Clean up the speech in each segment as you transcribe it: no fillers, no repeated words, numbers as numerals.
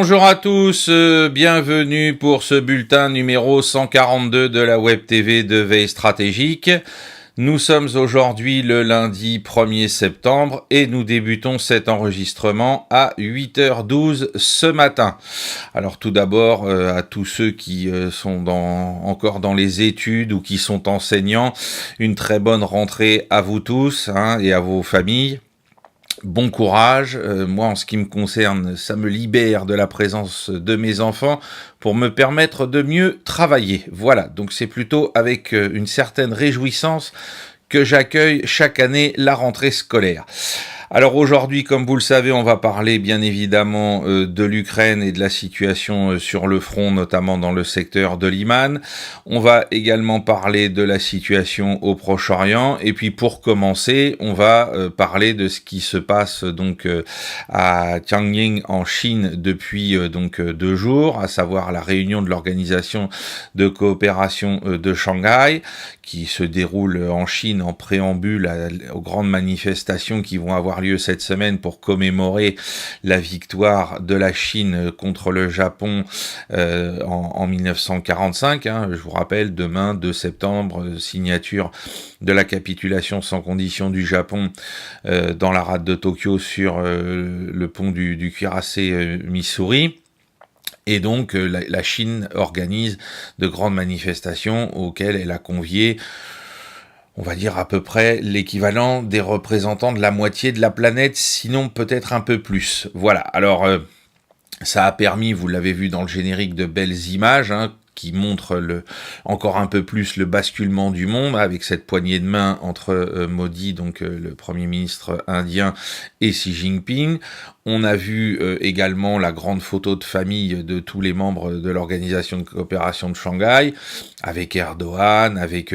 Bonjour à tous, bienvenue pour ce bulletin numéro 142 de la Web TV de Veille Stratégique. Nous sommes aujourd'hui le lundi 1er septembre et nous débutons cet enregistrement à 8h12 ce matin. Alors tout d'abord, à tous ceux qui sont encore dans les études ou qui sont enseignants, une très bonne rentrée à vous tous et à vos familles. Bon courage, moi en ce qui me concerne, ça me libère de la présence de mes enfants pour me permettre de mieux travailler. Voilà, donc c'est plutôt avec une certaine réjouissance que j'accueille chaque année la rentrée scolaire. Alors aujourd'hui, comme vous le savez, on va parler bien évidemment de l'Ukraine et de la situation sur le front, notamment dans le secteur de Liman. On va également parler de la situation au Proche-Orient. Et puis pour commencer, on va parler de ce qui se passe donc à Tianjin en Chine depuis 2 jours, à savoir la réunion de l'Organisation de coopération de Shanghai, qui se déroule en Chine en préambule aux grandes manifestations qui vont avoir lieu cette semaine pour commémorer la victoire de la Chine contre le Japon en 1945. Je vous rappelle, demain, 2 septembre, signature de la capitulation sans condition du Japon dans la rade de Tokyo sur le pont du cuirassé Missouri. Et donc la Chine organise de grandes manifestations auxquelles elle a convié, on va dire à peu près l'équivalent des représentants de la moitié de la planète, sinon peut-être un peu plus. Voilà, alors ça a permis, vous l'avez vu dans le générique, de belles images, qui montre encore un peu plus le basculement du monde, avec cette poignée de main entre Modi, donc le Premier ministre indien, et Xi Jinping. On a vu également la grande photo de famille de tous les membres de l'Organisation de coopération de Shanghai, avec Erdogan, avec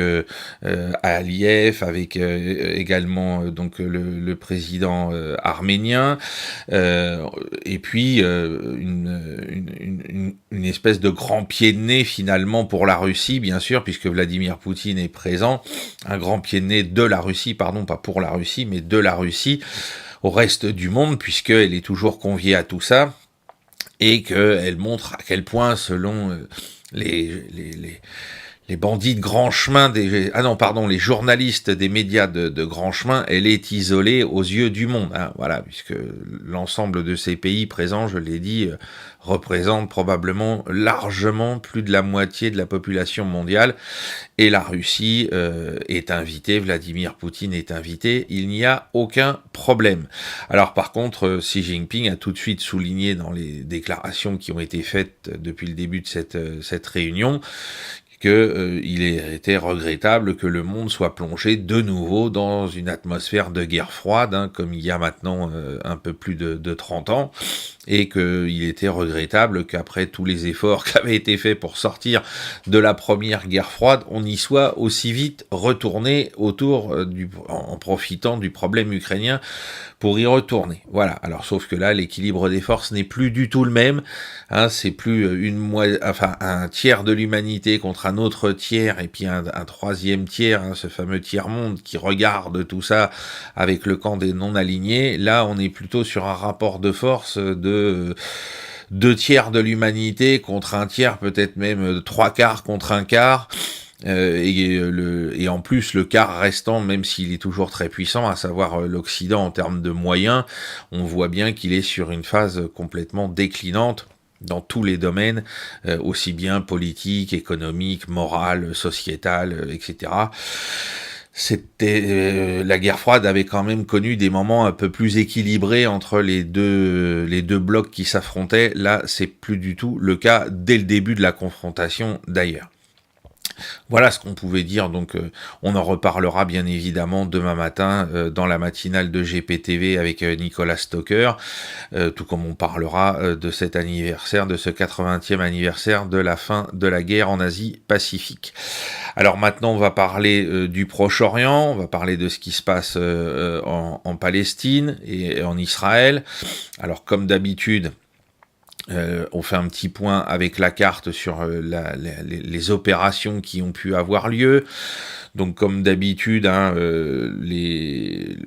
Aliyev, avec également donc le président arménien, et puis une espèce de grand pied de nez finalement pour la Russie, bien sûr, puisque Vladimir Poutine est présent, un grand pied de nez de la Russie, pardon, pas pour la Russie, mais de la Russie, au reste du monde, puisqu'elle est toujours conviée à tout ça, et qu'elle montre à quel point, selon les bandits de grand chemin, les journalistes des médias de grand chemin, elle est isolée aux yeux du monde. Voilà, puisque l'ensemble de ces pays présents, je l'ai dit, représente probablement largement plus de la moitié de la population mondiale, et la Russie est invitée, Vladimir Poutine est invité, il n'y a aucun problème. Alors par contre, Xi Jinping a tout de suite souligné dans les déclarations qui ont été faites depuis le début de cette réunion, qu'il était regrettable que le monde soit plongé de nouveau dans une atmosphère de guerre froide, comme il y a maintenant un peu plus de 30 ans, et qu'il était regrettable qu'après tous les efforts qui avaient été faits pour sortir de la première guerre froide, on y soit aussi vite retourné en profitant du problème ukrainien pour y retourner. Voilà. Alors sauf que là, l'équilibre des forces n'est plus du tout le même. C'est plus un tiers de l'humanité contre un autre tiers et puis un troisième tiers, ce fameux tiers-monde qui regarde tout ça avec le camp des non-alignés. Là, on est plutôt sur un rapport de force de 2 tiers de l'humanité contre un tiers, peut-être même 3 quarts contre un quart. Et en plus le quart restant, même s'il est toujours très puissant, à savoir l'Occident en termes de moyens, on voit bien qu'il est sur une phase complètement déclinante dans tous les domaines, aussi bien politique, économique, moral, sociétal, etc. La guerre froide avait quand même connu des moments un peu plus équilibrés entre les deux blocs qui s'affrontaient. Là, c'est plus du tout le cas dès le début de la confrontation d'ailleurs. Voilà ce qu'on pouvait dire, donc on en reparlera bien évidemment demain matin dans la matinale de GPTV avec Nicolas Stocker, tout comme on parlera de cet anniversaire, de ce 80e anniversaire de la fin de la guerre en Asie-Pacifique. Alors maintenant on va parler du Proche-Orient, on va parler de ce qui se passe en Palestine et en Israël. Alors comme d'habitude, on fait un petit point avec la carte sur les opérations qui ont pu avoir lieu. Donc comme d'habitude, hein, les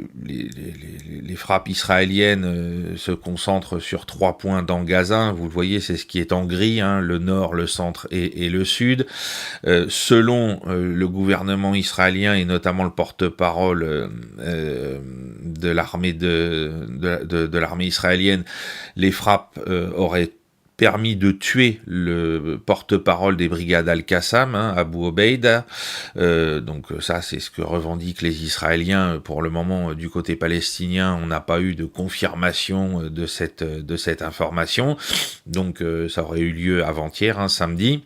frappes israéliennes se concentrent sur 3 points dans Gaza. Vous le voyez, c'est ce qui est en gris, hein, le nord, le centre et le sud. Selon le gouvernement israélien et notamment le porte-parole de l'armée de l'armée israélienne, les frappes auraient permis de tuer le porte-parole des brigades Al-Qassam, hein, Abu Obeida. Donc ça, c'est ce que revendiquent les Israéliens. Pour le moment, du côté palestinien, on n'a pas eu de confirmation de cette information. Donc ça aurait eu lieu avant-hier, hein, samedi.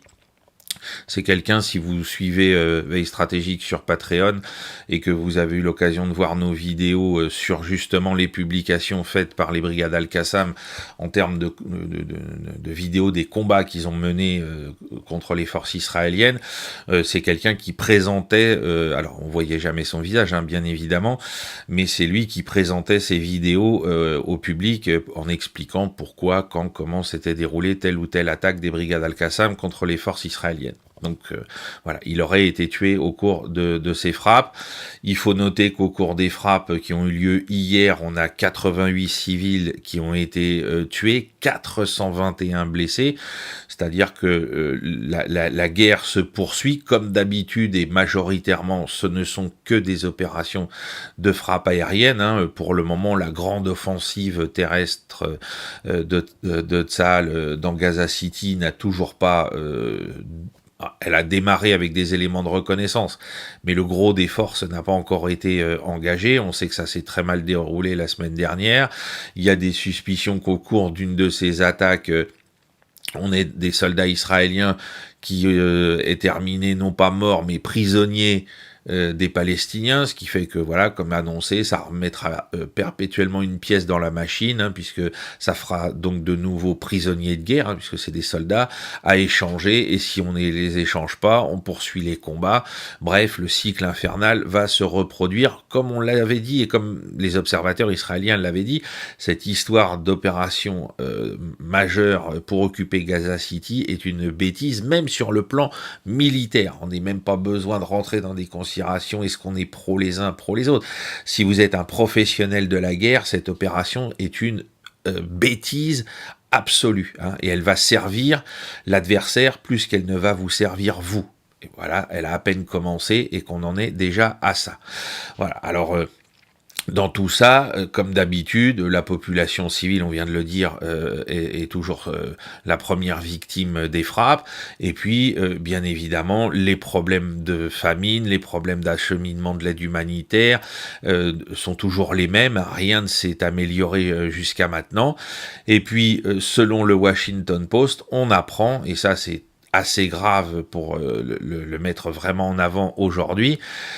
C'est quelqu'un, si vous suivez Veille Stratégique sur Patreon et que vous avez eu l'occasion de voir nos vidéos sur justement les publications faites par les brigades Al-Qassam en termes de vidéos des combats qu'ils ont menés contre les forces israéliennes, c'est quelqu'un qui présentait, alors on voyait jamais son visage, hein, bien évidemment, mais c'est lui qui présentait ces vidéos au public en expliquant pourquoi, quand, comment s'était déroulée telle ou telle attaque des brigades Al-Qassam contre les forces israéliennes. Donc voilà, il aurait été tué au cours de ces frappes. Il faut noter qu'au cours des frappes qui ont eu lieu hier, on a 88 civils qui ont été tués, 421 blessés. C'est-à-dire que la guerre se poursuit comme d'habitude et majoritairement ce ne sont que des opérations de frappe aérienne. Hein. Pour le moment, la grande offensive terrestre de Tsahal dans Gaza City n'a toujours pas... elle a démarré avec des éléments de reconnaissance, mais le gros des forces n'a pas encore été engagé. On sait que ça s'est très mal déroulé la semaine dernière. Il y a des suspicions qu'au cours d'une de ces attaques, on ait des soldats israéliens qui aient terminé non pas morts, mais prisonniers des Palestiniens, ce qui fait que, voilà, comme annoncé, ça remettra perpétuellement une pièce dans la machine, hein, puisque ça fera donc de nouveaux prisonniers de guerre, hein, puisque c'est des soldats à échanger, et si on ne les échange pas, on poursuit les combats. Bref, le cycle infernal va se reproduire, comme on l'avait dit, et comme les observateurs israéliens l'avaient dit. Cette histoire d'opération majeure pour occuper Gaza City est une bêtise, même sur le plan militaire. On n'est même pas besoin de rentrer dans des considérations. Est-ce qu'on est pro les uns, pro les autres? Si vous êtes un professionnel de la guerre, cette opération est une bêtise absolue, hein, et elle va servir l'adversaire plus qu'elle ne va vous servir vous. Et voilà, elle a à peine commencé et qu'on en est déjà à ça. Voilà, alors... dans tout ça, comme d'habitude, la population civile, on vient de le dire, est toujours la première victime des frappes. Et puis, bien évidemment, les problèmes de famine, les problèmes d'acheminement de l'aide humanitaire sont toujours les mêmes. Rien ne s'est amélioré jusqu'à maintenant. Et puis, selon le Washington Post, on apprend, et ça c'est assez grave pour le mettre vraiment en avant aujourd'hui,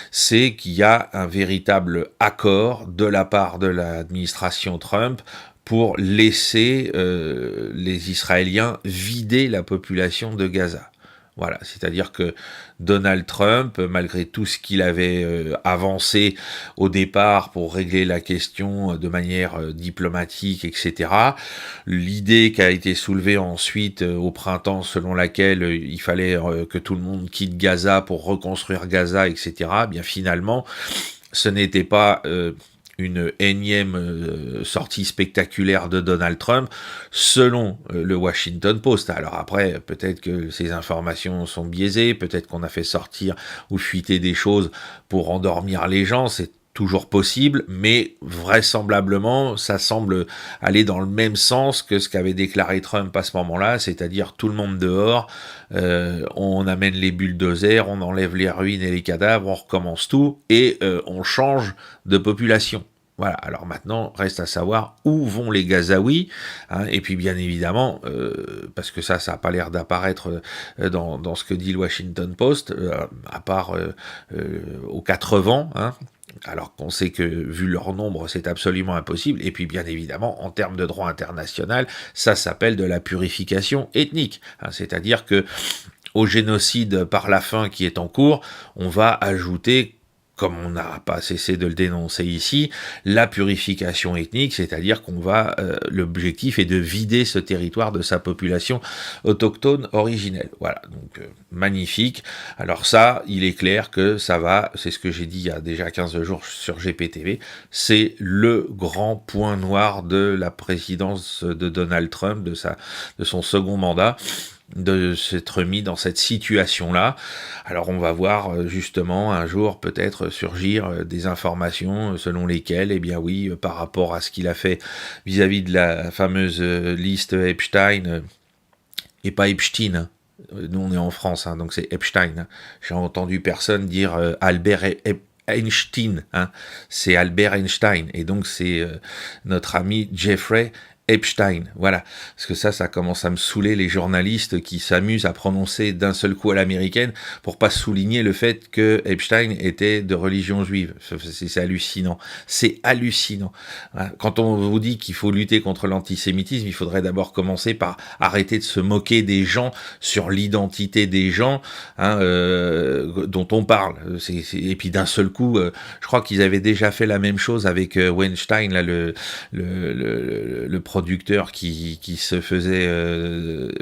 c'est qu'il y a un véritable accord de la part de l'administration Trump pour laisser les Israéliens vider la population de Gaza. Voilà, c'est-à-dire que Donald Trump, malgré tout ce qu'il avait avancé au départ pour régler la question de manière diplomatique, etc., l'idée qui a été soulevée ensuite au printemps, selon laquelle il fallait que tout le monde quitte Gaza pour reconstruire Gaza, etc., bien finalement, ce n'était pas... une énième sortie spectaculaire de Donald Trump, selon le Washington Post. Alors après, peut-être que ces informations sont biaisées, peut-être qu'on a fait sortir ou fuiter des choses pour endormir les gens, c'est toujours possible, mais vraisemblablement, ça semble aller dans le même sens que ce qu'avait déclaré Trump à ce moment-là, c'est-à-dire tout le monde dehors, on amène les bulldozers, on enlève les ruines et les cadavres, on recommence tout, et on change de population. Voilà, alors maintenant, reste à savoir où vont les Gazaouis, hein, et puis bien évidemment, parce que ça n'a pas l'air d'apparaître dans ce que dit le Washington Post, à part aux 4 vents, hein, alors qu'on sait que, vu leur nombre, c'est absolument impossible, et puis bien évidemment, en termes de droit international, ça s'appelle de la purification ethnique, hein, c'est-à-dire que au génocide par la faim qui est en cours, on va ajouter comme on n'a pas cessé de le dénoncer ici, la purification ethnique, c'est-à-dire qu'on va, l'objectif est de vider ce territoire de sa population autochtone originelle. Voilà, donc magnifique. Alors ça, il est clair que ça va, c'est ce que j'ai dit il y a déjà 15 jours sur GPTV, c'est le grand point noir de la présidence de Donald Trump, de son second mandat, de s'être mis dans cette situation-là. Alors on va voir justement un jour peut-être surgir des informations selon lesquelles, eh bien oui, par rapport à ce qu'il a fait vis-à-vis de la fameuse liste Epstein, et pas Epstein, hein. Nous on est en France, hein, donc c'est Epstein. Hein. J'ai entendu personne dire Albert Einstein, hein. C'est Albert Einstein, et donc c'est notre ami Jeffrey Epstein, voilà, parce que ça commence à me saouler, les journalistes qui s'amusent à prononcer d'un seul coup à l'américaine pour pas souligner le fait que Epstein était de religion juive. C'est hallucinant, c'est hallucinant. Quand on vous dit qu'il faut lutter contre l'antisémitisme, il faudrait d'abord commencer par arrêter de se moquer des gens sur l'identité des gens, hein, dont on parle. Et puis d'un seul coup, je crois qu'ils avaient déjà fait la même chose avec Weinstein, là, le producteur qui se faisait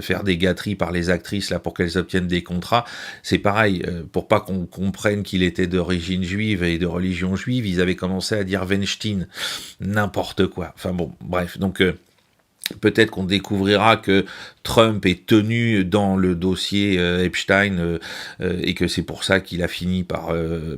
faire des gâteries par les actrices là pour qu'elles obtiennent des contrats. C'est pareil, pour pas qu'on comprenne qu'il était d'origine juive et de religion juive, ils avaient commencé à dire Weinstein, n'importe quoi. Enfin bon, bref, donc peut-être qu'on découvrira que Trump est tenu dans le dossier Epstein et que c'est pour ça qu'il a fini par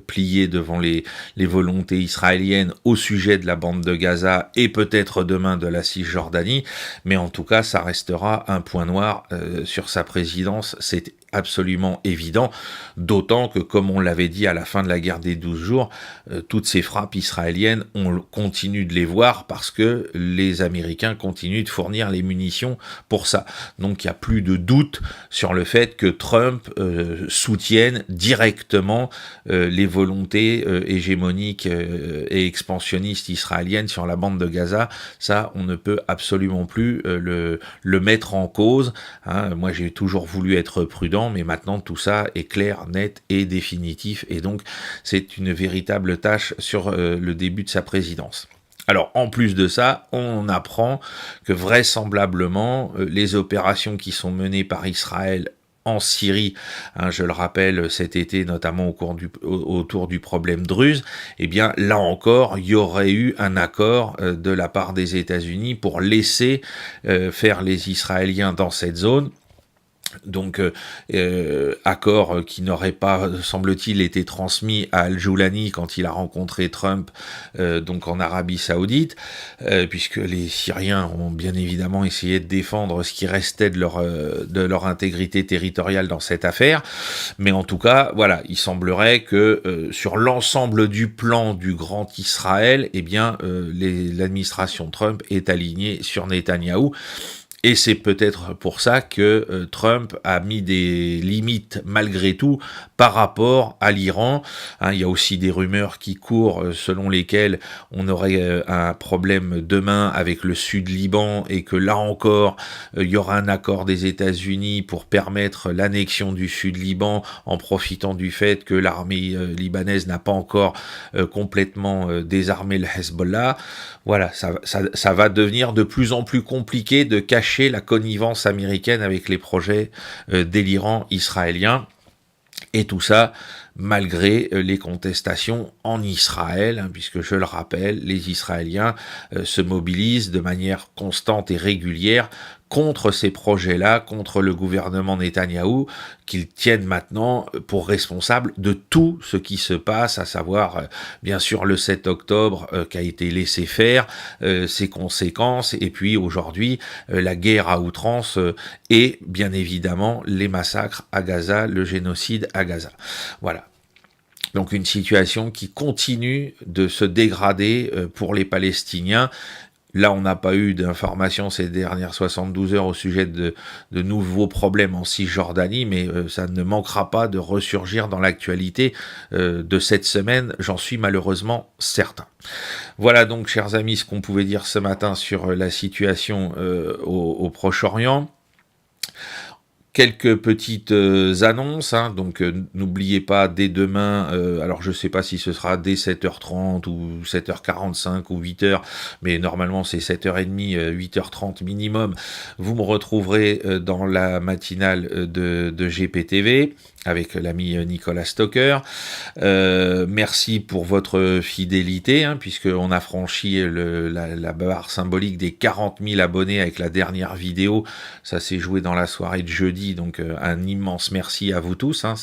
plier devant les volontés israéliennes au sujet de la bande de Gaza et peut-être demain de la Cisjordanie, mais en tout cas ça restera un point noir sur sa présidence, c'est absolument évident, d'autant que, comme on l'avait dit à la fin de la guerre des 12 jours, toutes ces frappes israéliennes, on continue de les voir parce que les Américains continuent de fournir les munitions pour ça. Donc il n'y a plus de doute sur le fait que Trump soutienne directement les volontés hégémoniques et expansionnistes israéliennes sur la bande de Gaza. Ça, on ne peut absolument plus le mettre en cause. Hein. Moi, j'ai toujours voulu être prudent, mais maintenant tout ça est clair, net et définitif, et donc c'est une véritable tâche sur le début de sa présidence. Alors, en plus de ça, on apprend que vraisemblablement, les opérations qui sont menées par Israël en Syrie, hein, je le rappelle, cet été, notamment autour du problème druze, eh bien, là encore, il y aurait eu un accord de la part des États-Unis pour laisser faire les Israéliens dans cette zone. Donc, accord qui n'aurait pas, semble-t-il, été transmis à Al-Joulani quand il a rencontré Trump, donc en Arabie Saoudite, puisque les Syriens ont bien évidemment essayé de défendre ce qui restait de leur intégrité territoriale dans cette affaire. Mais en tout cas, voilà, il semblerait que sur l'ensemble du plan du Grand Israël, eh bien, l'administration Trump est alignée sur Netanyahou. Et c'est peut-être pour ça que Trump a mis des limites malgré tout par rapport à l'Iran. Hein, il y a aussi des rumeurs qui courent selon lesquelles on aurait un problème demain avec le Sud-Liban et que là encore, il y aura un accord des États-Unis pour permettre l'annexion du Sud-Liban en profitant du fait que l'armée libanaise n'a pas encore complètement désarmé le Hezbollah. Voilà, ça va devenir de plus en plus compliqué de cacher la connivence américaine avec les projets délirants israéliens. Et tout ça malgré les contestations en Israël, hein, puisque je le rappelle, les Israéliens se mobilisent de manière constante et régulière contre ces projets-là, contre le gouvernement Netanyahou, qu'ils tiennent maintenant pour responsable de tout ce qui se passe, à savoir, bien sûr, le 7 octobre qui a été laissé faire, ses conséquences, et puis aujourd'hui, la guerre à outrance et, bien évidemment, les massacres à Gaza, le génocide à Gaza. Voilà. Donc une situation qui continue de se dégrader pour les Palestiniens. Là, on n'a pas eu d'informations ces dernières 72 heures au sujet de nouveaux problèmes en Cisjordanie, mais ça ne manquera pas de ressurgir dans l'actualité de cette semaine, j'en suis malheureusement certain. Voilà donc, chers amis, ce qu'on pouvait dire ce matin sur la situation au Proche-Orient. Quelques petites annonces, hein, donc n'oubliez pas dès demain, alors je sais pas si ce sera dès 7h30 ou 7h45 ou 8h, mais normalement c'est 7h30, 8h30 minimum, vous me retrouverez dans la matinale de GPTV avec l'ami Nicolas Stocker. Merci pour votre fidélité, hein, puisqu'on a franchi la barre symbolique des 40 000 abonnés avec la dernière vidéo. Ça s'est joué dans la soirée de jeudi, donc un immense merci à vous tous. Hein.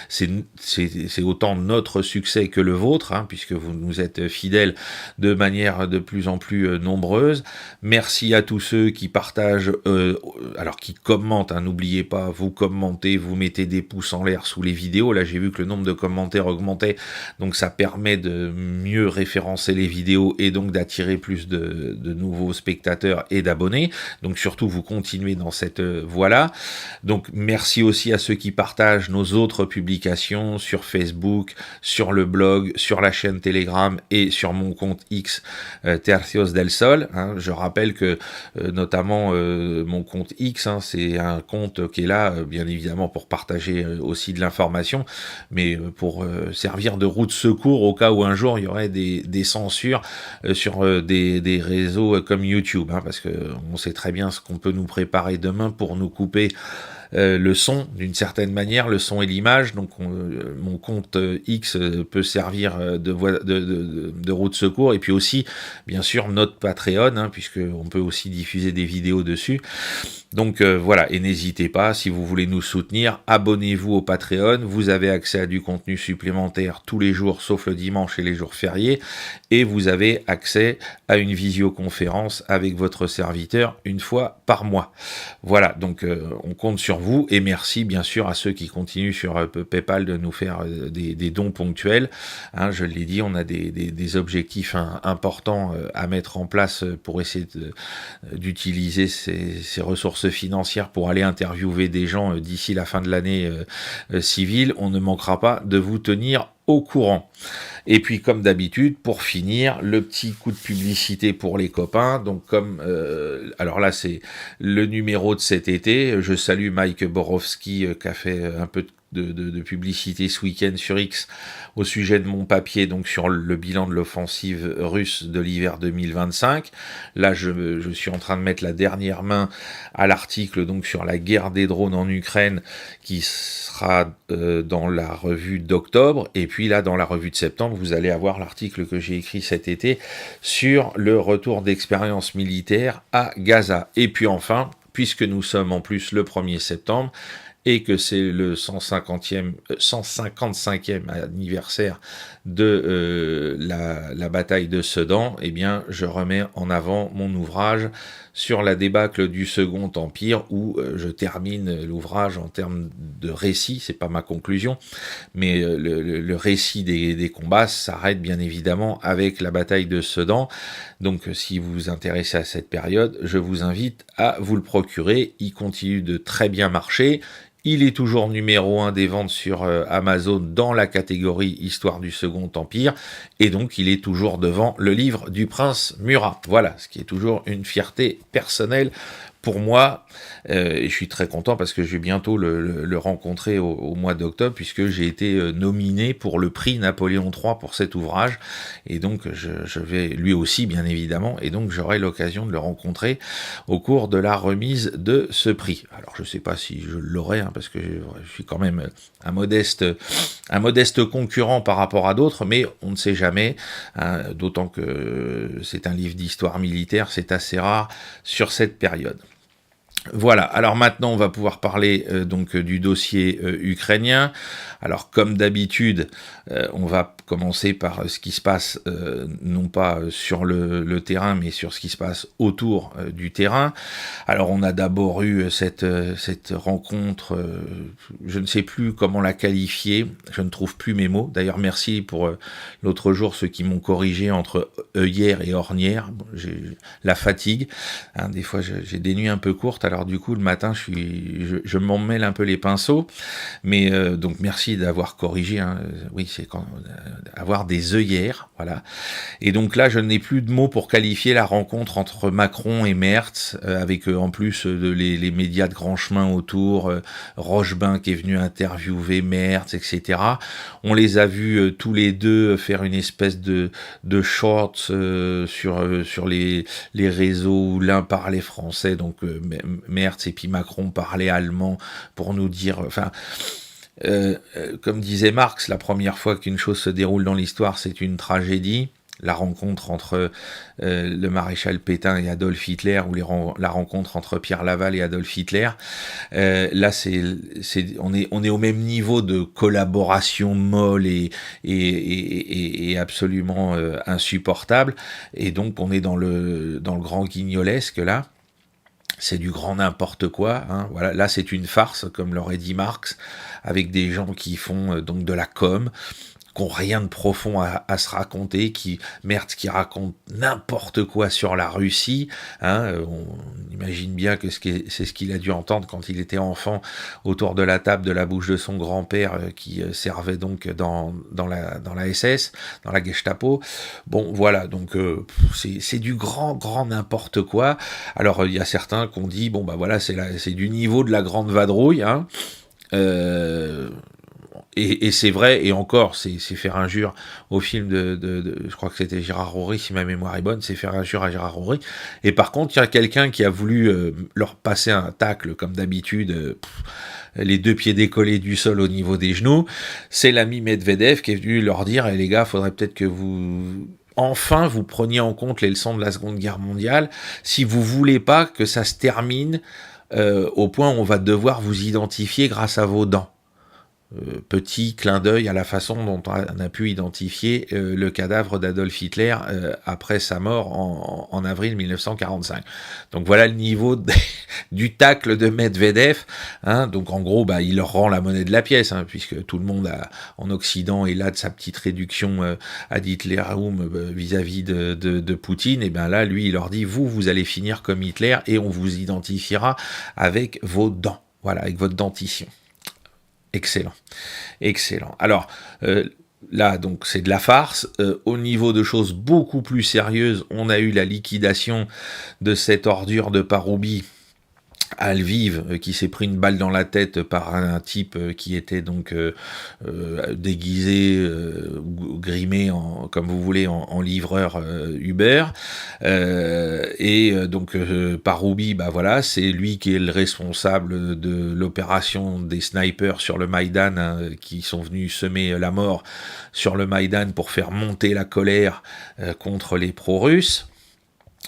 C'est autant notre succès que le vôtre, hein, puisque vous nous êtes fidèles de manière de plus en plus nombreuse. Merci à tous ceux qui partagent, alors qui commentent, hein, n'oubliez pas, vous commentez, vous mettez des pouces en l'air sous les vidéos. Là, j'ai vu que le nombre de commentaires augmentait, donc ça permet de mieux référencer les vidéos et donc d'attirer plus de nouveaux spectateurs et d'abonnés. Donc surtout, vous continuez dans cette voie-là. Donc merci aussi à ceux qui partagent nos autres publications sur Facebook, sur le blog, sur la chaîne Telegram et sur mon compte X, Tercios del Sol. Hein. Je rappelle que notamment mon compte X, hein, c'est un compte qui est là, bien évidemment, pour partager aussi de l'information, mais pour servir de roue de secours au cas où un jour il y aurait des censures sur des réseaux comme YouTube, hein, parce que on sait très bien ce qu'on peut nous préparer demain pour nous couper le son, d'une certaine manière, le son et l'image. Donc mon compte X peut servir de roue de secours, et puis aussi bien sûr notre Patreon, hein, puisqu'on peut aussi diffuser des vidéos dessus. Donc voilà, et n'hésitez pas, si vous voulez nous soutenir, abonnez-vous au Patreon, vous avez accès à du contenu supplémentaire tous les jours, sauf le dimanche et les jours fériés, et vous avez accès à une visioconférence avec votre serviteur une fois par mois. Voilà, donc on compte sur vous, et merci bien sûr à ceux qui continuent sur PayPal de nous faire des dons ponctuels. Hein, je l'ai dit, on a des objectifs importants à mettre en place pour essayer d'utiliser ces ressources financières pour aller interviewer des gens d'ici la fin de l'année civile. On ne manquera pas de vous tenir au courant. Et puis comme d'habitude, pour finir, le petit coup de publicité pour les copains. Donc comme alors là c'est le numéro de cet été, je salue Mike Borowski qui a fait un peu de publicité ce week-end sur X au sujet de mon papier, donc sur le bilan de l'offensive russe de l'hiver 2025. Là, je suis en train de mettre la dernière main à l'article donc sur la guerre des drones en Ukraine, qui sera dans la revue d'octobre, et puis là, dans la revue de septembre, vous allez avoir l'article que j'ai écrit cet été sur le retour d'expérience militaire à Gaza. Et puis enfin, puisque nous sommes en plus le 1er septembre, et que c'est le 155e anniversaire de la bataille de Sedan, eh bien, je remets en avant mon ouvrage sur la débâcle du Second Empire, où je termine l'ouvrage en termes de récit. C'est pas ma conclusion, mais le récit des combats s'arrête bien évidemment avec la bataille de Sedan. Donc si vous vous intéressez à cette période, je vous invite à vous le procurer. Il continue de très bien marcher. Il est toujours numéro 1 des ventes sur Amazon dans la catégorie Histoire du Second Empire, et donc il est toujours devant le livre du prince Murat. Voilà, ce qui est toujours une fierté personnelle pour moi, et je suis très content parce que je vais bientôt le rencontrer au mois d'octobre, puisque j'ai été nominé pour le prix Napoléon III pour cet ouvrage, et donc je vais lui aussi bien évidemment, et donc j'aurai l'occasion de le rencontrer au cours de la remise de ce prix. Alors je ne sais pas si je l'aurai, hein, parce que je suis quand même un modeste concurrent par rapport à d'autres, mais on ne sait jamais, hein, d'autant que c'est un livre d'histoire militaire, c'est assez rare sur cette période. Voilà, alors maintenant on va pouvoir parler donc du dossier ukrainien. Alors comme d'habitude, on va commencer par ce qui se passe non pas sur le terrain, mais sur ce qui se passe autour du terrain. Alors on a d'abord eu cette rencontre, je ne sais plus comment la qualifier, je ne trouve plus mes mots. D'ailleurs merci pour l'autre jour ceux qui m'ont corrigé entre œillère et ornière. J'ai la fatigue, hein, des fois j'ai des nuits un peu courtes, alors du coup le matin je m'en mêle un peu les pinceaux, mais donc merci d'avoir corrigé, hein. Oui, c'est quand avoir des œillères, voilà. Et donc là je n'ai plus de mots pour qualifier la rencontre entre Macron et Merz, avec en plus les médias de grand chemin autour, Rochebain qui est venu interviewer Merz, etc. On les a vus tous les deux faire une espèce de shorts sur les réseaux où l'un parlait français, donc Merz, et puis Macron parlait allemand pour nous dire, enfin, comme disait Marx, la première fois qu'une chose se déroule dans l'histoire, c'est une tragédie. La rencontre entre le maréchal Pétain et Adolf Hitler, ou la rencontre entre Pierre Laval et Adolf Hitler. Là, on est au même niveau de collaboration molle et absolument insupportable. Et donc, on est dans le grand guignolesque là. C'est du grand n'importe quoi, hein. Voilà, là c'est une farce, comme l'aurait dit Marx, avec des gens qui font donc de la com, qui n'ont rien de profond à se raconter, Merz qui raconte n'importe quoi sur la Russie, hein. On imagine bien que c'est ce qu'il a dû entendre quand il était enfant autour de la table de la bouche de son grand-père, qui servait donc dans la SS, dans la Gestapo. Bon, voilà, donc c'est du grand n'importe quoi. Alors il y a certains qui ont dit, bon bah voilà, c'est du niveau de la grande vadrouille, hein. Et c'est vrai, et encore, c'est faire injure au film je crois que c'était Gérard Rory, si ma mémoire est bonne, c'est faire injure à Gérard Rory. Et par contre, il y a quelqu'un qui a voulu leur passer un tacle, comme d'habitude, les deux pieds décollés du sol au niveau des genoux. C'est l'ami Medvedev qui est venu leur dire, les gars, faudrait peut-être que enfin vous preniez en compte les leçons de la Seconde Guerre mondiale, si vous voulez pas que ça se termine au point où on va devoir vous identifier grâce à vos dents. Petit clin d'œil à la façon dont on a pu identifier le cadavre d'Adolf Hitler après sa mort en avril 1945. Donc voilà le niveau du tacle de Medvedev, hein. Donc en gros, bah, il leur rend la monnaie de la pièce, hein, puisque tout le monde en Occident est là de sa petite réduction ad Hitlerum vis-à-vis de Poutine. Et bien là, lui, il leur dit, vous allez finir comme Hitler et on vous identifiera avec vos dents, voilà, avec votre dentition. Excellent. Alors, là, donc, c'est de la farce. Au niveau de choses beaucoup plus sérieuses, on a eu la liquidation de cette ordure de Paroubi à Lviv, qui s'est pris une balle dans la tête par un type qui était donc déguisé, grimé, comme vous voulez, en livreur Uber. Donc Paroubi, bah voilà, c'est lui qui est le responsable de l'opération des snipers sur le Maïdan, hein, qui sont venus semer la mort sur le Maïdan pour faire monter la colère contre les pro-russes.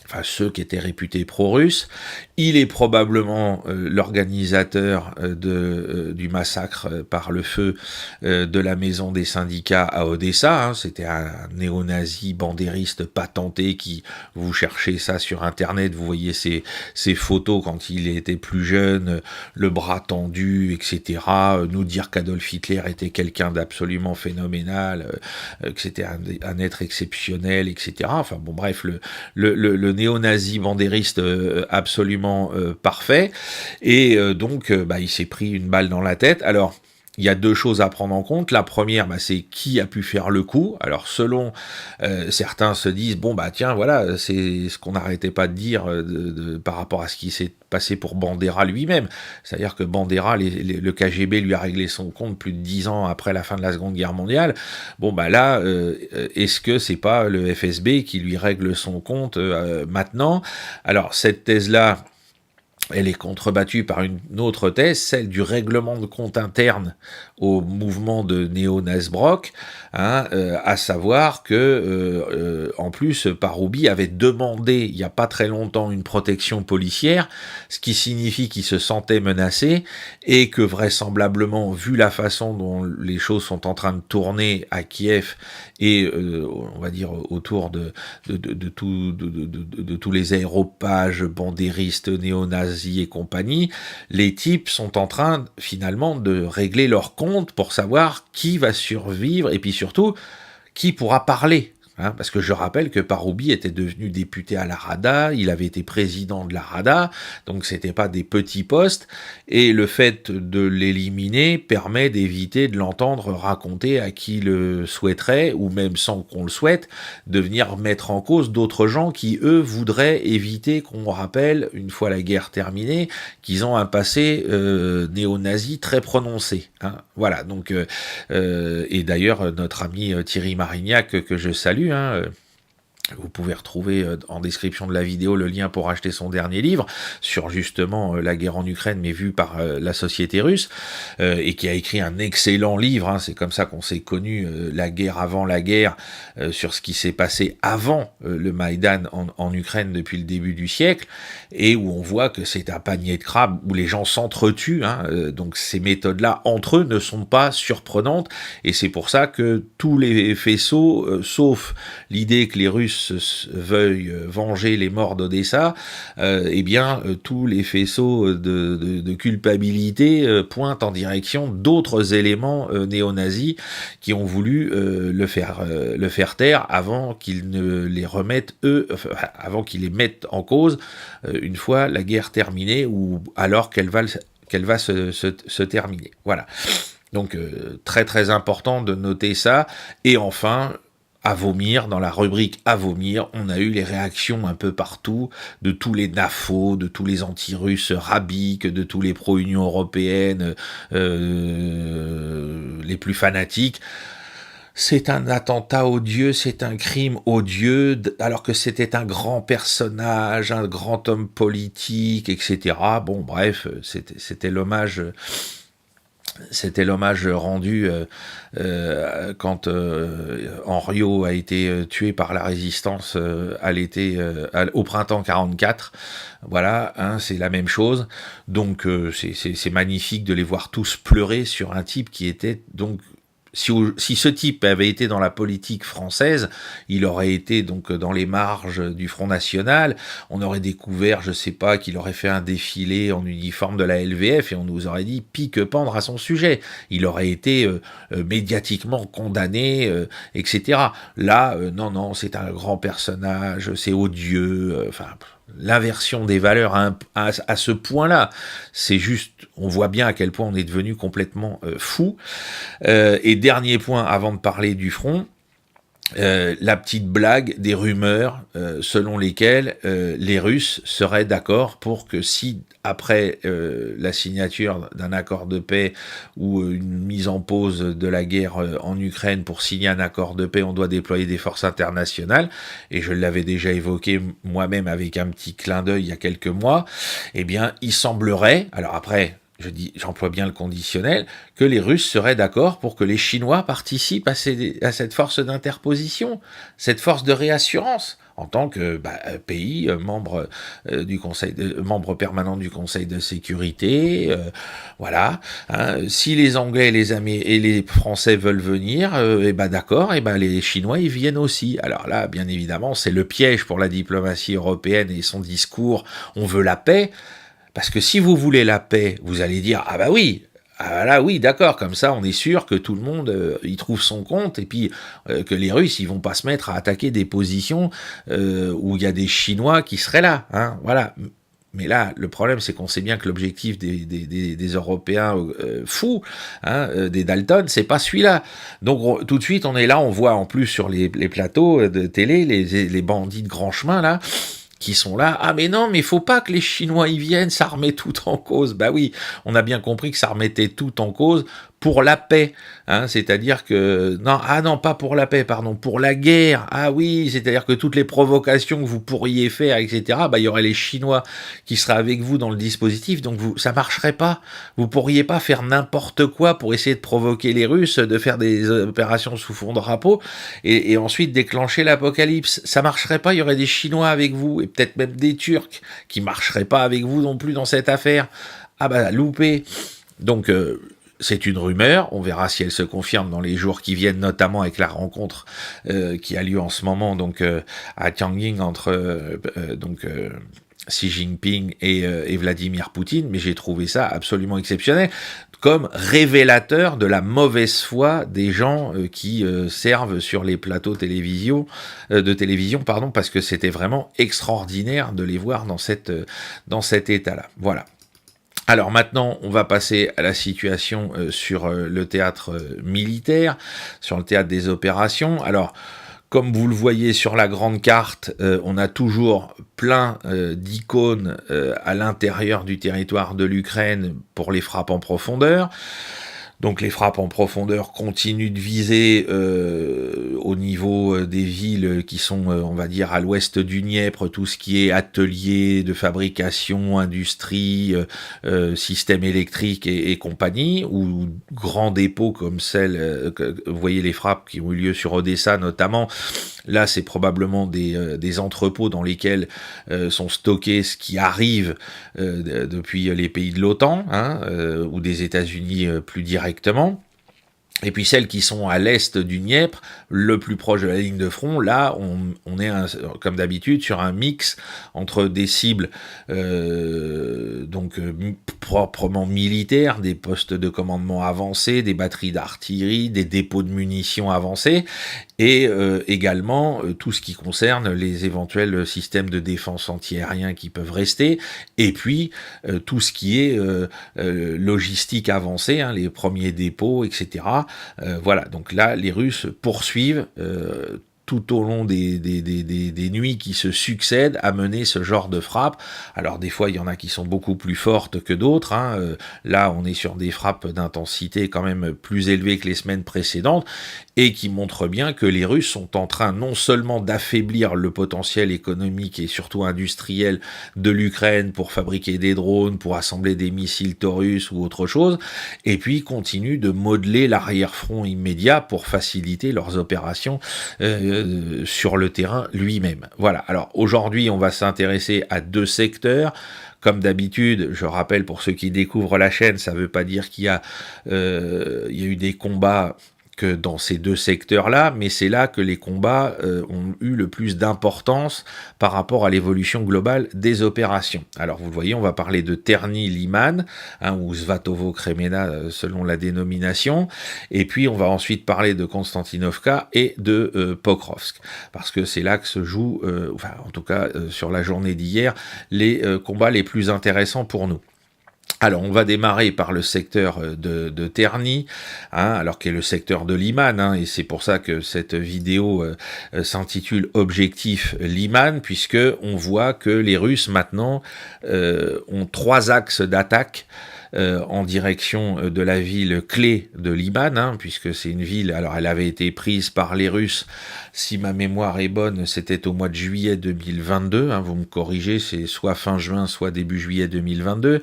Enfin, ceux qui étaient réputés pro-russes. Il est probablement l'organisateur du massacre par le feu de la maison des syndicats à Odessa, hein. C'était un néo-nazi bandériste patenté qui, vous cherchez ça sur Internet, vous voyez ses photos quand il était plus jeune, le bras tendu, etc. Nous dire qu'Adolf Hitler était quelqu'un d'absolument phénoménal, que c'était un être exceptionnel, etc. Enfin bon, bref, le néo-nazi bandériste absolument parfait, et donc il s'est pris une balle dans la tête. Alors il y a deux choses à prendre en compte. La première, c'est qui a pu faire le coup. Alors selon certains se disent, bon bah tiens, voilà, c'est ce qu'on n'arrêtait pas de dire par rapport à ce qui s'est passé pour Bandera lui-même. C'est-à-dire que Bandera, le KGB lui a réglé son compte plus de 10 ans après la fin de la Seconde Guerre mondiale. Bon bah là, est-ce que c'est pas le FSB qui lui règle son compte maintenant? Alors cette thèse-là, elle est contrebattue par une autre thèse, celle du règlement de compte interne au mouvement de Néo-Nasbrock, hein, à savoir que, en plus, Paroubi avait demandé, il n'y a pas très longtemps, une protection policière, ce qui signifie qu'il se sentait menacé, et que vraisemblablement, vu la façon dont les choses sont en train de tourner à Kiev, et on va dire autour de tous les aéropages bandéristes, néo-nazis et compagnie, les types sont en train finalement de régler leur compte pour savoir qui va survivre et puis surtout qui pourra parler. Hein, parce que je rappelle que Paroubi était devenu député à la Rada, il avait été président de la Rada, donc c'était pas des petits postes, et le fait de l'éliminer permet d'éviter de l'entendre raconter à qui le souhaiterait, ou même sans qu'on le souhaite, de venir mettre en cause d'autres gens qui, eux, voudraient éviter qu'on rappelle, une fois la guerre terminée, qu'ils ont un passé néo-nazi très prononcé. Hein. Voilà, donc, et d'ailleurs, notre ami Thierry Marignac, que je salue, vous pouvez retrouver en description de la vidéo le lien pour acheter son dernier livre sur justement la guerre en Ukraine, mais vu par la société russe, et qui a écrit un excellent livre, hein, c'est comme ça qu'on s'est connu, la guerre avant la guerre, sur ce qui s'est passé avant le Maïdan en Ukraine depuis le début du siècle, et où on voit que c'est un panier de crabes, où les gens s'entretuent, hein, donc ces méthodes-là, entre eux, ne sont pas surprenantes, et c'est pour ça que tous les faisceaux, sauf l'idée que les Russes veuillent venger les morts d'Odessa, tous les faisceaux de culpabilité pointent en direction d'autres éléments néo-nazis qui ont voulu le faire taire avant qu'ils ne les remettent avant qu'ils les mettent en cause une fois la guerre terminée ou alors qu'elle va se terminer. Voilà. Donc très très important de noter ça. Et enfin, à vomir, dans la rubrique à vomir, on a eu les réactions un peu partout, de tous les NAFO, de tous les anti-russes rabiques, de tous les pro-Union européenne, les plus fanatiques. C'est un attentat odieux, c'est un crime odieux, alors que c'était un grand personnage, un grand homme politique, etc. Bon, bref, c'était l'hommage... C'était l'hommage rendu quand Henriot a été tué par la résistance à l'été, au printemps 44. Voilà, hein, c'est la même chose. Donc c'est magnifique de les voir tous pleurer sur un type qui était donc... Si ce type avait été dans la politique française, il aurait été donc dans les marges du Front National, on aurait découvert, je sais pas, qu'il aurait fait un défilé en uniforme de la LVF et on nous aurait dit pique-pendre à son sujet. Il aurait été médiatiquement condamné, etc. Là, non, c'est un grand personnage, c'est odieux, l'inversion des valeurs à ce point-là, c'est juste, on voit bien à quel point on est devenu complètement fou. Et dernier point avant de parler du front, la petite blague des rumeurs selon lesquelles les Russes seraient d'accord pour que si après la signature d'un accord de paix ou une mise en pause de la guerre en Ukraine pour signer un accord de paix, on doit déployer des forces internationales, et je l'avais déjà évoqué moi-même avec un petit clin d'œil il y a quelques mois, eh bien il semblerait, alors après... j'emploie bien le conditionnel, que les Russes seraient d'accord pour que les Chinois participent à cette force d'interposition, cette force de réassurance, en tant que pays membre membre permanent du Conseil de sécurité, voilà. Hein, si les Anglais et les Français veulent venir, d'accord, les Chinois ils viennent aussi. Alors là, bien évidemment, c'est le piège pour la diplomatie européenne et son discours. On veut la paix. Parce que si vous voulez la paix, vous allez dire « Ah bah oui, là oui, d'accord, comme ça on est sûr que tout le monde y trouve son compte, et puis que les Russes ils vont pas se mettre à attaquer des positions où il y a des Chinois qui seraient là, hein, voilà. » Mais là, le problème, c'est qu'on sait bien que l'objectif des Européens fous, hein, des Dalton, c'est pas celui-là. Donc tout de suite, on est là, on voit en plus sur les plateaux de télé les bandits de grand chemin là, qui sont là, ah mais non, mais faut pas que les Chinois y viennent, ça remet tout en cause. Bah oui, on a bien compris que ça remettait tout en cause pour la paix, hein, c'est-à-dire que, non, pas pour la paix, pardon, pour la guerre, ah oui, c'est-à-dire que toutes les provocations que vous pourriez faire, etc., il y aurait les Chinois qui seraient avec vous dans le dispositif, donc ça marcherait pas, vous pourriez pas faire n'importe quoi pour essayer de provoquer les Russes, de faire des opérations sous fond de drapeau, et ensuite déclencher l'apocalypse, ça marcherait pas, il y aurait des Chinois avec vous, et peut-être même des Turcs, qui marcheraient pas avec vous non plus dans cette affaire, loupé, donc... c'est une rumeur, on verra si elle se confirme dans les jours qui viennent, notamment avec la rencontre qui a lieu en ce moment donc à Tianjin entre Xi Jinping et Vladimir Poutine, mais j'ai trouvé ça absolument exceptionnel, comme révélateur de la mauvaise foi des gens qui servent sur les plateaux de télévision, parce que c'était vraiment extraordinaire de les voir dans cet état-là. Voilà. Alors maintenant, on va passer à la situation sur le théâtre militaire, sur le théâtre des opérations. Alors, comme vous le voyez sur la grande carte, on a toujours plein d'icônes à l'intérieur du territoire de l'Ukraine pour les frappes en profondeur. Donc les frappes en profondeur continuent de viser au niveau des villes qui sont, on va dire, à l'ouest du Dniepr, tout ce qui est ateliers de fabrication, industrie, système électrique et compagnie, ou grands dépôts comme celles, vous voyez les frappes qui ont eu lieu sur Odessa notamment. Là, c'est probablement des entrepôts dans lesquels sont stockés ce qui arrive depuis les pays de l'OTAN, ou des États-Unis plus directement. Et puis celles qui sont à l'est du Dniepr, le plus proche de la ligne de front, là, on est comme d'habitude sur un mix entre des cibles proprement militaires, des postes de commandement avancés, des batteries d'artillerie, des dépôts de munitions avancés, et également tout ce qui concerne les éventuels systèmes de défense antiaérien qui peuvent rester, et puis tout ce qui est logistique avancée, les premiers dépôts, etc. Voilà, donc là, les Russes poursuivent tout au long des nuits qui se succèdent à mener ce genre de frappes. Alors des fois, il y en a qui sont beaucoup plus fortes que d'autres. Là, on est sur des frappes d'intensité quand même plus élevées que les semaines précédentes, et qui montrent bien que les Russes sont en train non seulement d'affaiblir le potentiel économique et surtout industriel de l'Ukraine pour fabriquer des drones, pour assembler des missiles Taurus ou autre chose, et puis continuent de modeler l'arrière-front immédiat pour faciliter leurs opérations sur le terrain lui-même. Voilà, alors aujourd'hui on va s'intéresser à deux secteurs. Comme d'habitude, je rappelle pour ceux qui découvrent la chaîne, ça ne veut pas dire qu'il y a eu des combats que dans ces deux secteurs-là, mais c'est là que les combats ont eu le plus d'importance par rapport à l'évolution globale des opérations. Alors vous le voyez, on va parler de Terny-Liman, ou Svatovo-Kremena selon la dénomination, et puis on va ensuite parler de Konstantinovka et de Pokrovsk, parce que c'est là que se jouent, en tout cas sur la journée d'hier, les combats les plus intéressants pour nous. Alors, on va démarrer par le secteur de Terny, alors qui est le secteur de Liman, et c'est pour ça que cette vidéo s'intitule Objectif Liman, puisque on voit que les Russes maintenant ont trois axes d'attaque en direction de la ville clé de Liman, puisque c'est une ville, alors elle avait été prise par les Russes, si ma mémoire est bonne, c'était au mois de juillet 2022, vous me corrigez, c'est soit fin juin, soit début juillet 2022.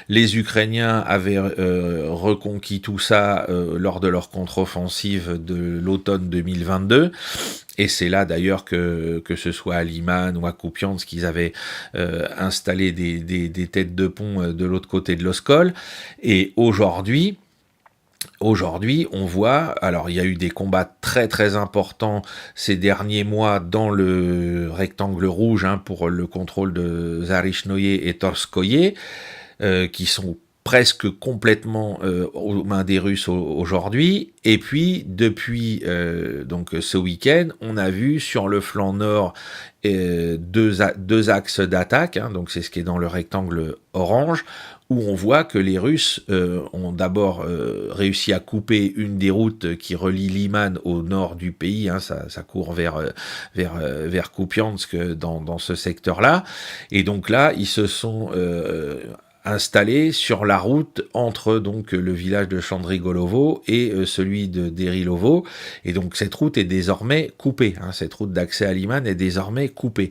Les Ukrainiens avaient reconquis tout ça lors de leur contre-offensive de l'automne 2022. Et c'est là d'ailleurs que ce soit à Liman ou à Kupiansk qu'ils avaient installé des têtes de pont de l'autre côté de l'Oskol. Et aujourd'hui, on voit, alors il y a eu des combats très très importants ces derniers mois dans le rectangle rouge pour le contrôle de Zarishnoye et Torskoye, qui sont presque complètement aux mains des Russes aujourd'hui. Et puis depuis donc ce week-end, on a vu sur le flanc nord deux axes d'attaque, donc c'est ce qui est dans le rectangle orange, où on voit que les Russes ont d'abord réussi à couper une des routes qui relie Liman au nord du pays, ça court vers Kupiansk dans ce secteur-là, et donc là ils se sont installés sur la route entre donc le village de Chandrigolovo et celui de Derilovo, et donc cette route est désormais coupée, cette route d'accès à Liman est désormais coupée.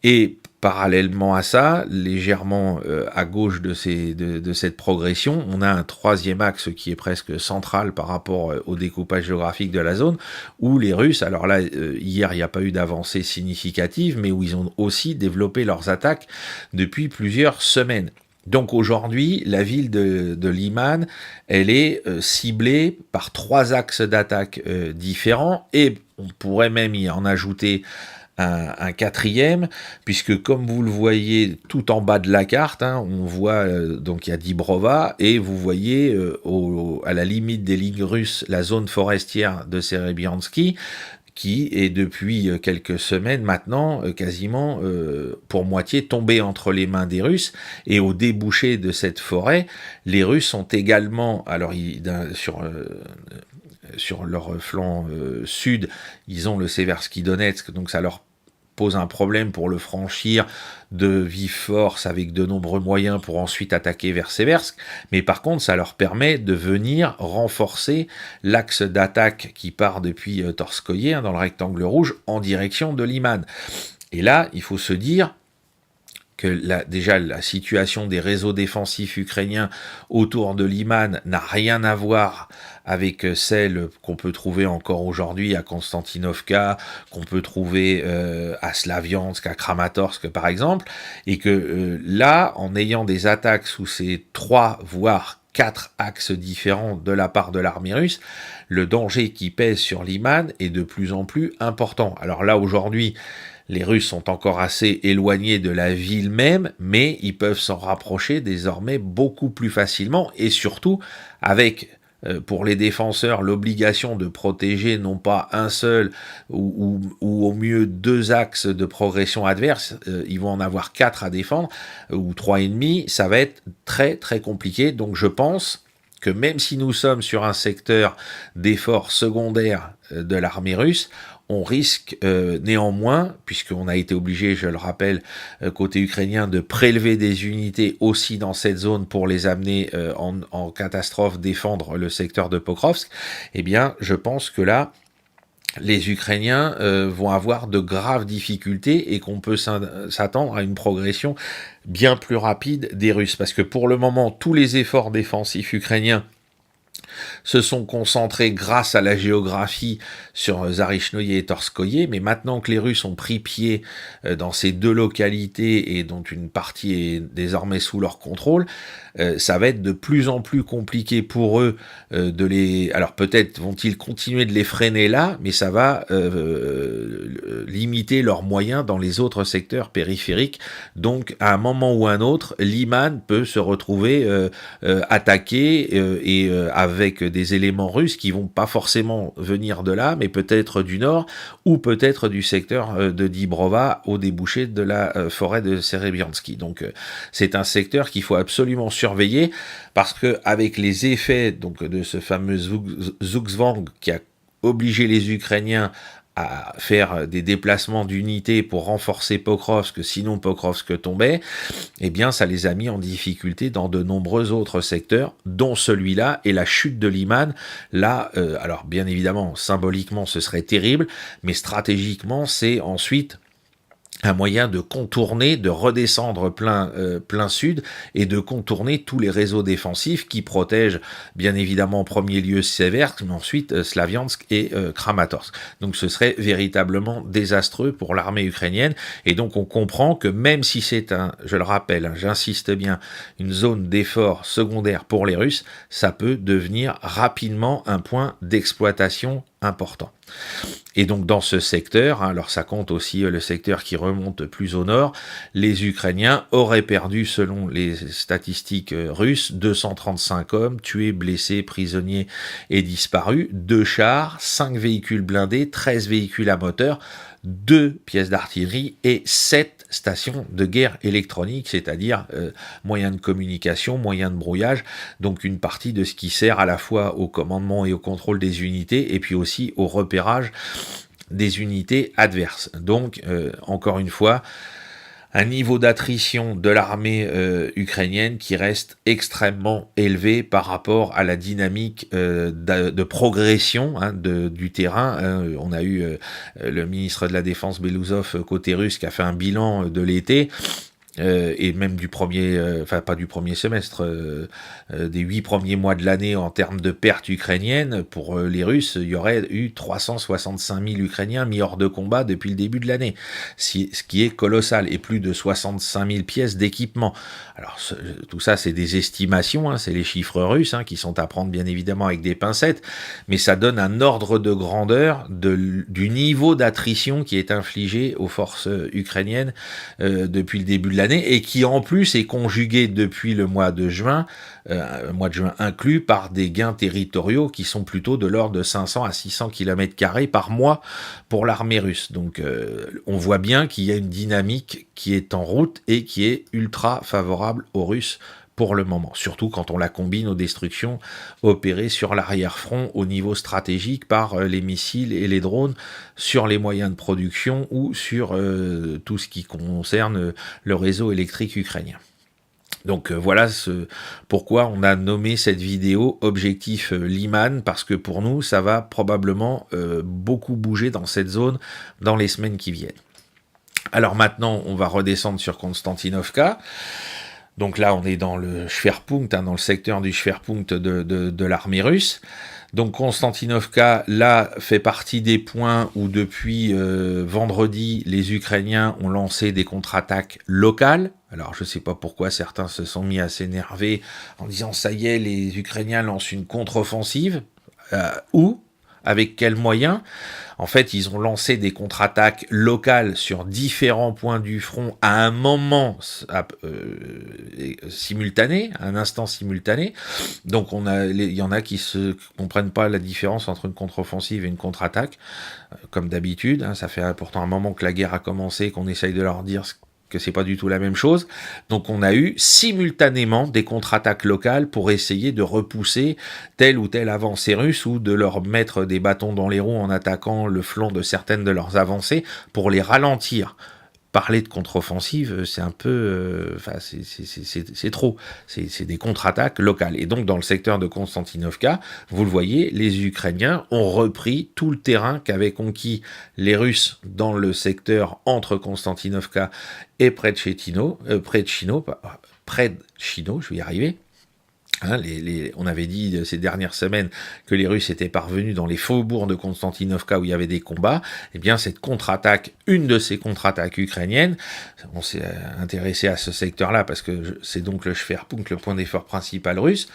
Et parallèlement à ça, légèrement à gauche de cette progression, on a un troisième axe qui est presque central par rapport au découpage géographique de la zone, où les Russes, alors là, hier, il n'y a pas eu d'avancée significative, mais où ils ont aussi développé leurs attaques depuis plusieurs semaines. Donc aujourd'hui, la ville de Liman, elle est ciblée par trois axes d'attaque différents, et on pourrait même y en ajouter un quatrième, puisque comme vous le voyez tout en bas de la carte, on voit donc il y a Dibrova, et vous voyez à la limite des lignes russes la zone forestière de Serebiansky, qui est depuis quelques semaines maintenant quasiment pour moitié tombé entre les mains des Russes. Et au débouché de cette forêt, les Russes ont également, alors sur leur flanc sud, ils ont le Seversky Donetsk, donc ça leur pose un problème pour le franchir de vive force avec de nombreux moyens pour ensuite attaquer vers Seversk, mais par contre ça leur permet de venir renforcer l'axe d'attaque qui part depuis Torskoye, dans le rectangle rouge, en direction de Liman. Et là, il faut se dire que déjà la situation des réseaux défensifs ukrainiens autour de Liman n'a rien à voir avec celle qu'on peut trouver encore aujourd'hui à Konstantinovka, qu'on peut trouver à Slaviansk, à Kramatorsk par exemple, et que là, en ayant des attaques sous ces 3 voire 4 axes différents de la part de l'armée russe, le danger qui pèse sur Liman est de plus en plus important. Alors là, aujourd'hui, les Russes sont encore assez éloignés de la ville même, mais ils peuvent s'en rapprocher désormais beaucoup plus facilement, et surtout avec, pour les défenseurs, l'obligation de protéger non pas un seul ou au mieux 2 axes de progression adverse, ils vont en avoir 4 à défendre, ou 3,5, ça va être très très compliqué. Donc je pense que même si nous sommes sur un secteur d'effort secondaire de l'armée russe, on risque néanmoins, puisqu'on a été obligé, je le rappelle, côté ukrainien, de prélever des unités aussi dans cette zone pour les amener en catastrophe défendre le secteur de Pokrovsk, eh bien, je pense que là, les Ukrainiens vont avoir de graves difficultés et qu'on peut s'attendre à une progression bien plus rapide des Russes. Parce que pour le moment, tous les efforts défensifs ukrainiens se sont concentrés grâce à la géographie sur Zarychnoye et Torskoye, mais maintenant que les Russes ont pris pied dans ces 2 localités et dont une partie est désormais sous leur contrôle, ça va être de plus en plus compliqué pour eux de les... Alors peut-être vont-ils continuer de les freiner là, mais ça va limiter leurs moyens dans les autres secteurs périphériques. Donc à un moment ou un autre, Liman peut se retrouver attaqué et avec des éléments russes qui vont pas forcément venir de là, mais peut-être du nord ou peut-être du secteur de Dibrova au débouché de la forêt de Serebiansky. Donc c'est un secteur qu'il faut absolument surveiller, parce que avec les effets donc de ce fameux Zugzwang qui a obligé les Ukrainiens à faire des déplacements d'unités pour renforcer Pokrovsk, sinon Pokrovsk tombait, eh bien ça les a mis en difficulté dans de nombreux autres secteurs, dont celui-là, et la chute de Liman, là, alors bien évidemment, symboliquement ce serait terrible, mais stratégiquement c'est ensuite un moyen de contourner, de redescendre plein sud et de contourner tous les réseaux défensifs qui protègent bien évidemment en premier lieu Seversk, mais ensuite Slaviansk et Kramatorsk. Donc ce serait véritablement désastreux pour l'armée ukrainienne, et donc on comprend que même si c'est je le rappelle, j'insiste bien, une zone d'effort secondaire pour les Russes, ça peut devenir rapidement un point d'exploitation important. Et donc dans ce secteur, alors ça compte aussi le secteur qui remonte plus au nord, les Ukrainiens auraient perdu, selon les statistiques russes, 235 hommes, tués, blessés, prisonniers et disparus, 2 chars, 5 véhicules blindés, 13 véhicules à moteur, 2 pièces d'artillerie et 7 stations de guerre électronique, c'est-à-dire moyens de communication, moyens de brouillage, donc une partie de ce qui sert à la fois au commandement et au contrôle des unités, et puis aussi au repérage des unités adverses. Donc, encore une fois, un niveau d'attrition de l'armée ukrainienne qui reste extrêmement élevé par rapport à la dynamique de progression du terrain. On a eu le ministre de la Défense Belousov côté russe qui a fait un bilan de l'été. et même du premier, enfin pas du premier semestre, des 8 premiers mois de l'année en termes de pertes ukrainiennes, pour les Russes, il y aurait eu 365 000 Ukrainiens mis hors de combat depuis le début de l'année, ce qui est colossal, et plus de 65 000 pièces d'équipement. Alors tout ça, c'est des estimations, hein, c'est les chiffres russes, hein, qui sont à prendre bien évidemment avec des pincettes, mais ça donne un ordre de grandeur du niveau d'attrition qui est infligé aux forces ukrainiennes depuis le début de l'année, et qui en plus est conjugué depuis le mois de juin inclus, par des gains territoriaux qui sont plutôt de l'ordre de 500 à 600 km² par mois pour l'armée russe. Donc on voit bien qu'il y a une dynamique qui est en route et qui est ultra favorable aux Russes pour le moment, surtout quand on la combine aux destructions opérées sur l'arrière-front au niveau stratégique par les missiles et les drones, sur les moyens de production ou sur tout ce qui concerne le réseau électrique ukrainien. Donc voilà pourquoi on a nommé cette vidéo Objectif Liman, parce que pour nous, ça va probablement beaucoup bouger dans cette zone dans les semaines qui viennent. Alors maintenant, on va redescendre sur Konstantinovka. Donc là, on est dans le Schwerpunkt, dans le secteur du Schwerpunkt de l'armée russe. Donc Konstantinovka, là, fait partie des points où depuis vendredi, les Ukrainiens ont lancé des contre-attaques locales. Alors je ne sais pas pourquoi certains se sont mis à s'énerver en disant « ça y est, les Ukrainiens lancent une contre-offensive ». Où ? Avec quels moyens ? En fait, ils ont lancé des contre-attaques locales sur différents points du front à un moment simultané, à un instant simultané. Donc il y en a qui se comprennent pas la différence entre une contre-offensive et une contre-attaque, comme d'habitude. Hein, ça fait pourtant un moment que la guerre a commencé, qu'on essaye de leur dire que c'est pas du tout la même chose. Donc on a eu simultanément des contre-attaques locales pour essayer de repousser telle ou telle avancée russe, ou de leur mettre des bâtons dans les roues en attaquant le flanc de certaines de leurs avancées pour les ralentir. Parler de contre-offensive, c'est un peu... c'est trop. C'est des contre-attaques locales. Et donc, dans le secteur de Konstantinovka, vous le voyez, les Ukrainiens ont repris tout le terrain qu'avaient conquis les Russes dans le secteur entre Konstantinovka et près de Chino, je vais y arriver. Hein, on avait dit ces dernières semaines que les Russes étaient parvenus dans les faubourgs de Konstantinovka où il y avait des combats. Eh bien, cette contre-attaque, une de ces contre-attaques ukrainiennes, on s'est intéressé à ce secteur-là parce que c'est donc le Schwerpunkt, le point d'effort principal russe.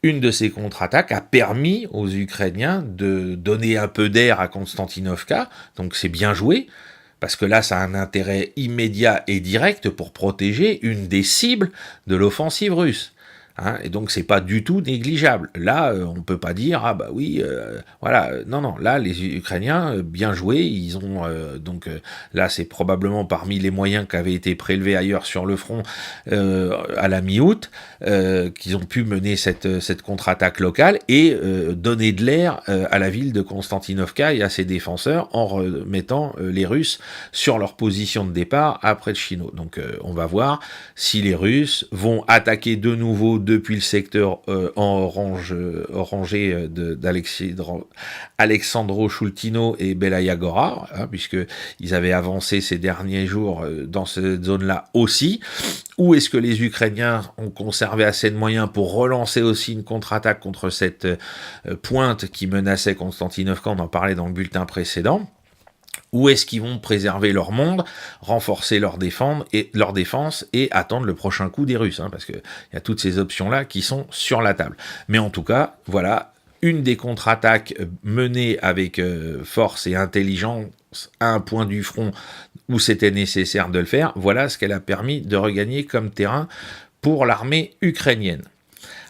Une de ces contre-attaques a permis aux Ukrainiens de donner un peu d'air à Konstantinovka, donc c'est bien joué. Parce que là, ça a un intérêt immédiat et direct pour protéger une des cibles de l'offensive russe. Hein, et donc c'est pas du tout négligeable. Là, on peut pas dire ah bah oui, voilà. Non, là les Ukrainiens bien joué. Ils ont là c'est probablement parmi les moyens qui avaient été prélevés ailleurs sur le front à la mi-août qu'ils ont pu mener cette contre-attaque locale et donner de l'air à la ville de Konstantinovka et à ses défenseurs en remettant les Russes sur leur position de départ après Chino. Donc on va voir si les Russes vont attaquer de nouveau depuis le secteur orangé d'Alexandro Shultino et Belaya Gora, hein, puisqu'ils avaient avancé ces derniers jours dans cette zone-là aussi. Ou est-ce que les Ukrainiens ont conservé assez de moyens pour relancer aussi une contre-attaque contre cette pointe qui menaçait Konstantinovka? On en parlait dans le bulletin précédent. Ou est-ce qu'ils vont préserver leur monde, renforcer leur défense et attendre le prochain coup des Russes, hein, parce qu'il y a toutes ces options-là qui sont sur la table. Mais en tout cas, voilà, une des contre-attaques menées avec force et intelligence à un point du front où c'était nécessaire de le faire, voilà ce qu'elle a permis de regagner comme terrain pour l'armée ukrainienne.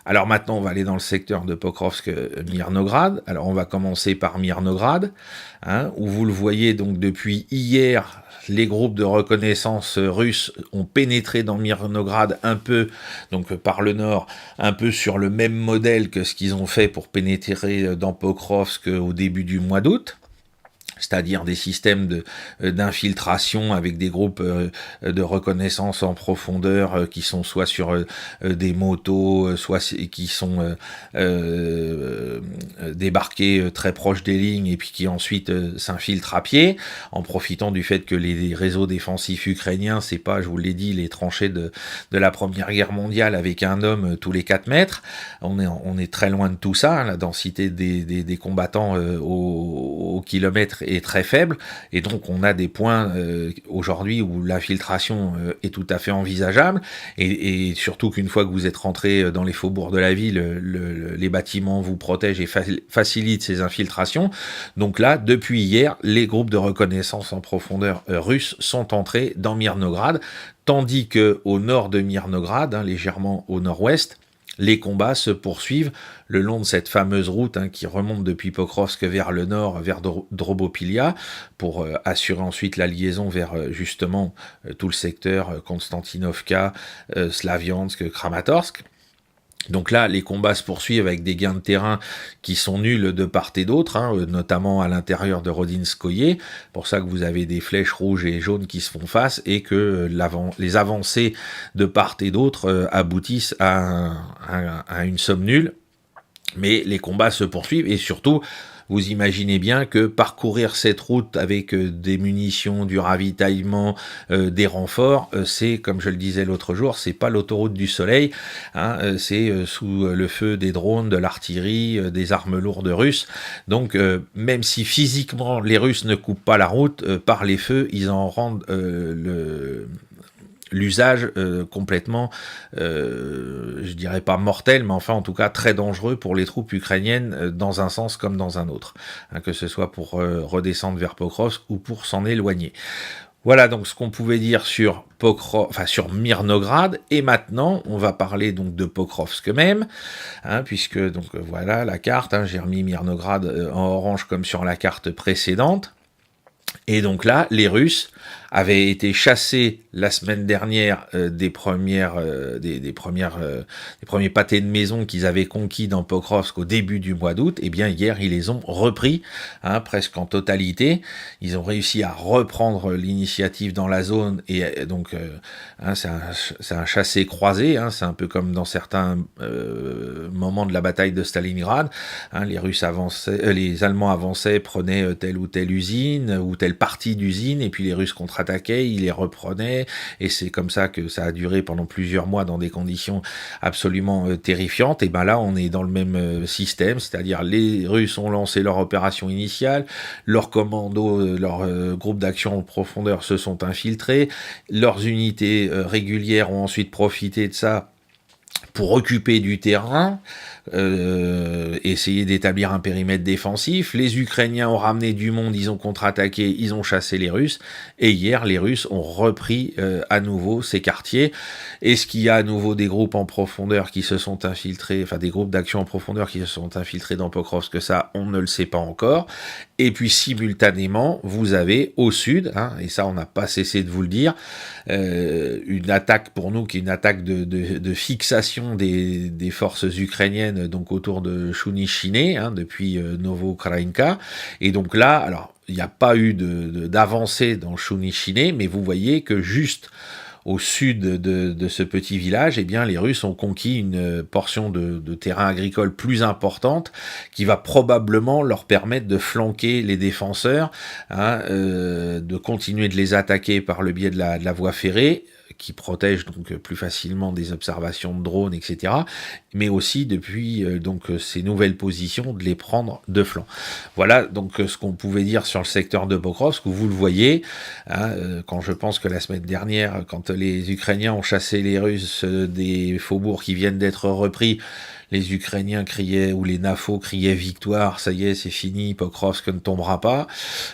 Alors maintenant, on va aller dans le secteur de Pokrovsk-Mirnograd. Alors on va commencer par Mirnograd, hein, où vous le voyez donc depuis hier, les groupes de reconnaissance russes ont pénétré dans Mirnograd un peu, donc par le nord, un peu sur le même modèle que ce qu'ils ont fait pour pénétrer dans Pokrovsk au début du mois d'août. c'est-à-dire des systèmes d'infiltration avec des groupes de reconnaissance en profondeur qui sont soit sur des motos, soit qui sont débarqués très proches des lignes et puis qui ensuite s'infiltrent à pied, en profitant du fait que les réseaux défensifs ukrainiens, c'est pas, je vous l'ai dit, les tranchées de la Première Guerre mondiale avec un homme tous les 4 mètres. On est très loin de tout ça, hein. La densité des combattants au kilomètre est très faible, et donc on a des points aujourd'hui où l'infiltration est tout à fait envisageable, et surtout qu'une fois que vous êtes rentré dans les faubourgs de la ville, les bâtiments vous protègent et facilitent ces infiltrations. Donc là, depuis hier, les groupes de reconnaissance en profondeur russes sont entrés dans Mirnograd, tandis que au nord de Mirnograd, hein, légèrement au nord-ouest, les combats se poursuivent le long de cette fameuse route, hein, qui remonte depuis Pokrovsk vers le nord, vers Drobopilia, pour assurer ensuite la liaison vers justement tout le secteur Konstantinovka, Slaviansk, Kramatorsk. Donc là, les combats se poursuivent avec des gains de terrain qui sont nuls de part et d'autre, hein, notamment à l'intérieur de Rodinskoye. Pour ça que vous avez des flèches rouges et jaunes qui se font face, et que les avancées de part et d'autre aboutissent à une somme nulle. Mais les combats se poursuivent, et surtout, vous imaginez bien que parcourir cette route avec des munitions, du ravitaillement, des renforts, c'est, comme je le disais l'autre jour, c'est pas l'autoroute du soleil, hein, c'est sous le feu des drones, de l'artillerie, des armes lourdes russes. Donc, même si physiquement les Russes ne coupent pas la route, par les feux, ils en rendent l'usage complètement, je dirais pas mortel, mais enfin en tout cas très dangereux pour les troupes ukrainiennes dans un sens comme dans un autre, hein, que ce soit pour redescendre vers Pokrovsk ou pour s'en éloigner. Voilà donc ce qu'on pouvait dire sur sur Mirnograd, et maintenant on va parler donc de Pokrovsk même, hein, puisque donc voilà la carte, hein, j'ai remis Mirnograd en orange comme sur la carte précédente. Et donc là, les Russes avaient été chassés la semaine dernière des premiers pâtés de maison qu'ils avaient conquis dans Pokrovsk au début du mois d'août. Et bien hier, ils les ont repris, hein, presque en totalité. Ils ont réussi à reprendre l'initiative dans la zone, et donc hein, c'est un chassé croisé, hein, c'est un peu comme dans certains moments de la bataille de Stalingrad, hein, les Russes avançaient, les Allemands avançaient, prenaient telle ou telle usine ou telle partie d'usine, et puis les Russes contre-attaquaient, ils les reprenaient, et c'est comme ça que ça a duré pendant plusieurs mois dans des conditions absolument terrifiantes. Et ben là, on est dans le même système, c'est-à-dire les Russes ont lancé leur opération initiale, leurs commandos, leurs groupes d'action en profondeur se sont infiltrés, leurs unités régulières ont ensuite profité de ça pour occuper du terrain, essayer d'établir un périmètre défensif. Les Ukrainiens ont ramené du monde, ils ont contre-attaqué, ils ont chassé les Russes, et hier les Russes ont repris à nouveau ces quartiers. Est-ce qu'il y a à nouveau des groupes en profondeur qui se sont infiltrés, enfin des groupes d'action en profondeur qui se sont infiltrés dans Pokrovsk? Ça, on ne le sait pas encore. Et puis simultanément, vous avez au sud, hein, et ça on n'a pas cessé de vous le dire, une attaque pour nous qui est une attaque de fixation des forces ukrainiennes, donc autour de Shunichine, hein, depuis Novokraïnka. Et donc là, alors il n'y a pas eu d'avancée dans Shunichine, mais vous voyez que juste au sud de ce petit village, eh bien, les Russes ont conquis une portion de terrain agricole plus importante qui va probablement leur permettre de flanquer les défenseurs, hein, de continuer de les attaquer par le biais de la voie ferrée, qui protège donc plus facilement des observations de drones, etc. Mais aussi depuis donc ces nouvelles positions, de les prendre de flanc. Voilà donc ce qu'on pouvait dire sur le secteur de Pokrovsk, où vous le voyez, hein, quand je pense que la semaine dernière, quand les Ukrainiens ont chassé les Russes des faubourgs qui viennent d'être repris, les Ukrainiens criaient, ou les NAFO criaient victoire, ça y est, c'est fini, Pokrovsk ne tombera pas.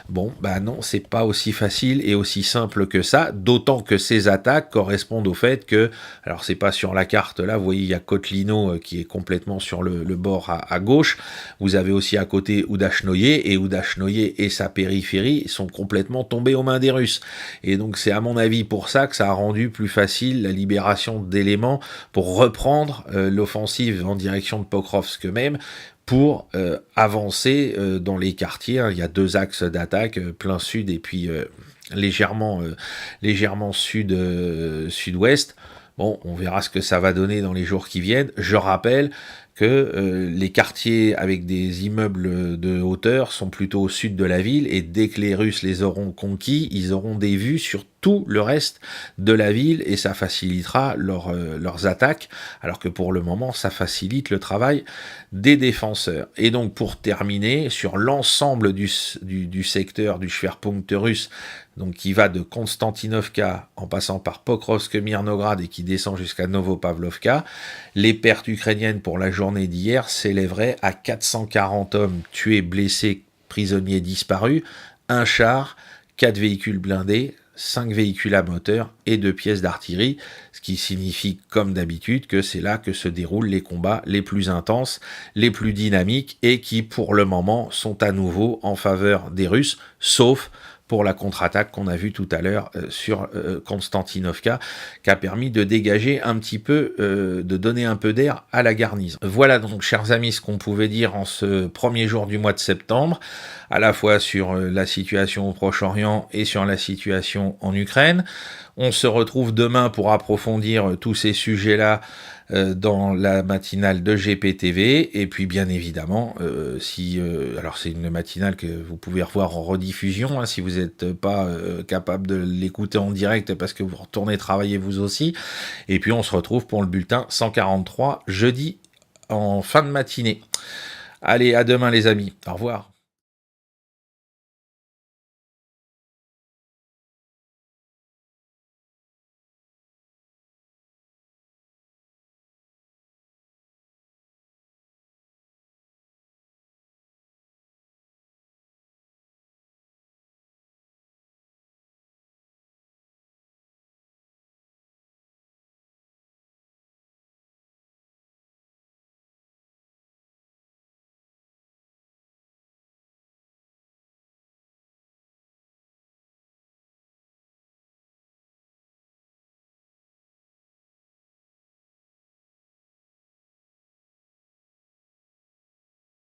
Bon, bah non, c'est pas aussi facile et aussi simple que ça, d'autant que ces attaques correspondent au fait que, alors c'est pas sur la carte là, vous voyez, il y a Kotlino qui est complètement sur le bord à gauche, vous avez aussi à côté Oudachnoye, et Oudachnoye et sa périphérie sont complètement tombés aux mains des Russes. Et donc c'est à mon avis pour ça que ça a rendu plus facile la libération d'éléments pour reprendre l'offensive en direction de Pokrovsk même, pour avancer dans les quartiers. Hein. Il y a 2 axes d'attaque, plein sud et puis légèrement sud-ouest. Bon, on verra ce que ça va donner dans les jours qui viennent. Je rappelle que les quartiers avec des immeubles de hauteur sont plutôt au sud de la ville, et dès que les Russes les auront conquis, ils auront des vues sur tout le reste de la ville, et ça facilitera leurs attaques, alors que pour le moment, ça facilite le travail des défenseurs. Et donc, pour terminer, sur l'ensemble du secteur du Schwerpunkt russe, donc qui va de Konstantinovka en passant par Pokrovsk-Mirnograd et qui descend jusqu'à Novopavlovka, les pertes ukrainiennes pour la journée d'hier s'élèveraient à 440 hommes tués, blessés, prisonniers disparus, un char, 4 véhicules blindés, 5 véhicules à moteur et 2 pièces d'artillerie, ce qui signifie, comme d'habitude, que c'est là que se déroulent les combats les plus intenses, les plus dynamiques, et qui, pour le moment, sont à nouveau en faveur des Russes, sauf pour la contre-attaque qu'on a vue tout à l'heure sur Konstantinovka, qui a permis de dégager un petit peu, de donner un peu d'air à la garnison. Voilà donc, chers amis, ce qu'on pouvait dire en ce premier jour du mois de septembre, à la fois sur la situation au Proche-Orient et sur la situation en Ukraine. On se retrouve demain pour approfondir tous ces sujets-là dans la matinale de GPTV, et puis bien évidemment, alors c'est une matinale que vous pouvez revoir en rediffusion, hein, si vous n'êtes pas capable de l'écouter en direct parce que vous retournez travailler vous aussi, et puis on se retrouve pour le bulletin 143 jeudi en fin de matinée. Allez, à demain les amis, au revoir.